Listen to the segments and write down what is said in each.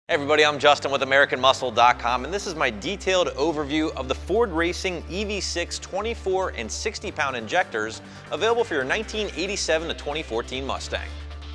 Hey everybody, I'm Justin with AmericanMuscle.com, and this is my detailed overview of the Ford Racing EV6 24 and 60 pound injectors available for your 1987 to 2014 Mustang.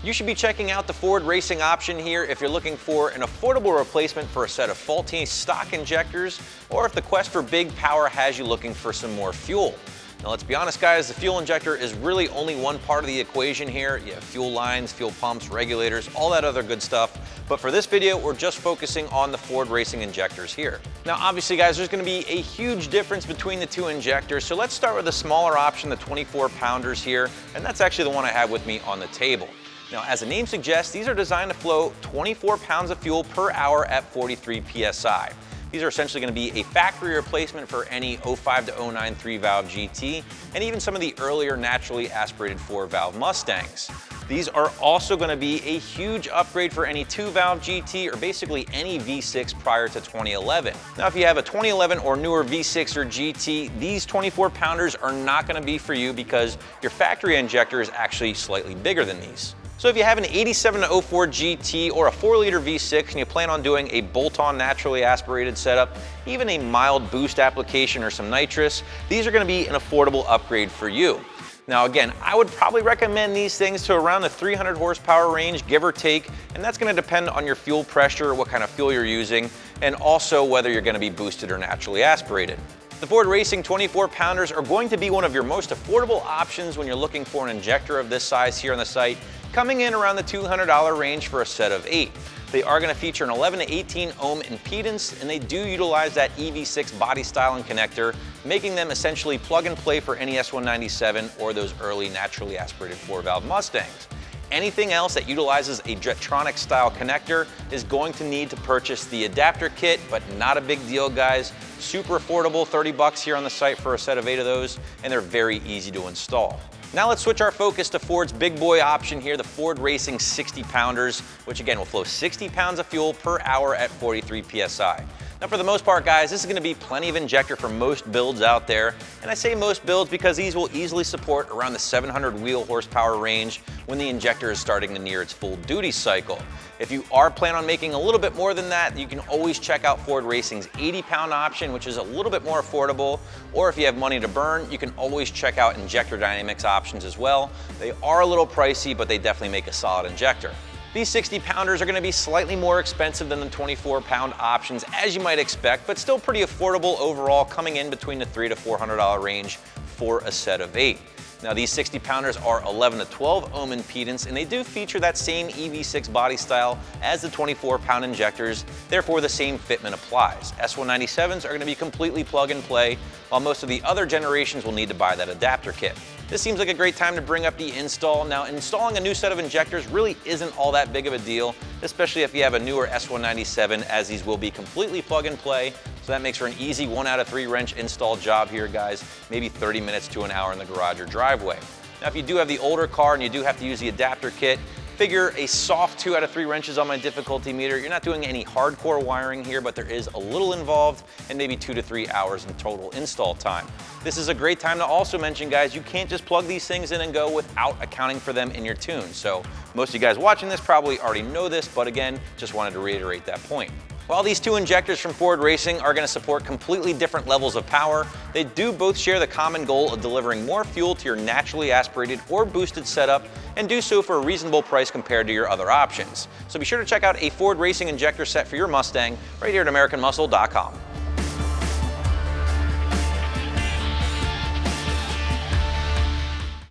You should be checking out the Ford Racing option here if you're looking for an affordable replacement for a set of faulty stock injectors, or if the quest for big power has you looking for some more fuel. Now let's be honest guys, the fuel injector is really only one part of the equation here. You have fuel lines, fuel pumps, regulators, all that other good stuff. But for this video, we're just focusing on the Ford Racing injectors here. Now obviously guys, there's gonna be a huge difference between the two injectors. So let's start with the smaller option, the 24 pounders here. And that's actually the one I have with me on the table. Now, as the name suggests, these are designed to flow 24 pounds of fuel per hour at 43 PSI. These are essentially going to be a factory replacement for any 05 to 09 3-valve GT and even some of the earlier naturally aspirated 4-valve Mustangs. These are also going to be a huge upgrade for any 2-valve GT or basically any V6 prior to 2011. Now, if you have a 2011 or newer V6 or GT, these 24 pounders are not going to be for you because your factory injector is actually slightly bigger than these. So if you have an 87 to 04 GT or a 4-liter V6 and you plan on doing a bolt-on naturally aspirated setup, even a mild boost application or some nitrous, these are going to be an affordable upgrade for you. Now again, I would probably recommend these things to around the 300 horsepower range, give or take, and that's going to depend on your fuel pressure, what kind of fuel you're using, and also whether you're going to be boosted or naturally aspirated. The Ford Racing 24 pounders are going to be one of your most affordable options when you're looking for an injector of this size here on the site, coming in around the $200 range for a set of 8. They are going to feature an 11 to 18 ohm impedance, and they do utilize that EV6 body style and connector, making them essentially plug and play for any S197 or those early naturally aspirated 4-valve Mustangs. Anything else that utilizes a Jetronic style connector is going to need to purchase the adapter kit, but not a big deal guys. Super affordable, 30 bucks here on the site for a set of 8 of those, and they're very easy to install. Now let's switch our focus to Ford's big boy option here, the Ford Racing 60 pounders, which again will flow 60 pounds of fuel per hour at 43 PSI. Now for the most part guys, this is going to be plenty of injector for most builds out there, and I say most builds because these will easily support around the 700 wheel horsepower range when the injector is starting to near its full duty cycle. If you are planning on making a little bit more than that, you can always check out Ford Racing's 80 pound option, which is a little bit more affordable, or if you have money to burn, you can always check out Injector Dynamics options as well. They are a little pricey, but they definitely make a solid injector. These 60 pounders are going to be slightly more expensive than the 24 pound options, as you might expect, but still pretty affordable overall, coming in between the $300 to $400 range for a set of 8. Now these 60 pounders are 11 to 12 ohm impedance, and they do feature that same EV6 body style as the 24 pound injectors, therefore the same fitment applies. S197s are going to be completely plug and play, while most of the other generations will need to buy that adapter kit. This seems like a great time to bring up the install. Now installing a new set of injectors really isn't all that big of a deal, especially if you have a newer S197, as these will be completely plug and play. So that makes for an easy 1 out of 3 wrench install job here guys, maybe 30 minutes to an hour in the garage or driveway. Now if you do have the older car and you do have to use the adapter kit, figure a soft 2 out of 3 wrenches on my difficulty meter. You're not doing any hardcore wiring here, but there is a little involved and maybe 2 to 3 hours in total install time. This is a great time to also mention guys, you can't just plug these things in and go without accounting for them in your tune. So most of you guys watching this probably already know this, but again, just wanted to reiterate that point. While these two injectors from Ford Racing are going to support completely different levels of power, they do both share the common goal of delivering more fuel to your naturally aspirated or boosted setup, and do so for a reasonable price compared to your other options. So be sure to check out a Ford Racing injector set for your Mustang right here at AmericanMuscle.com.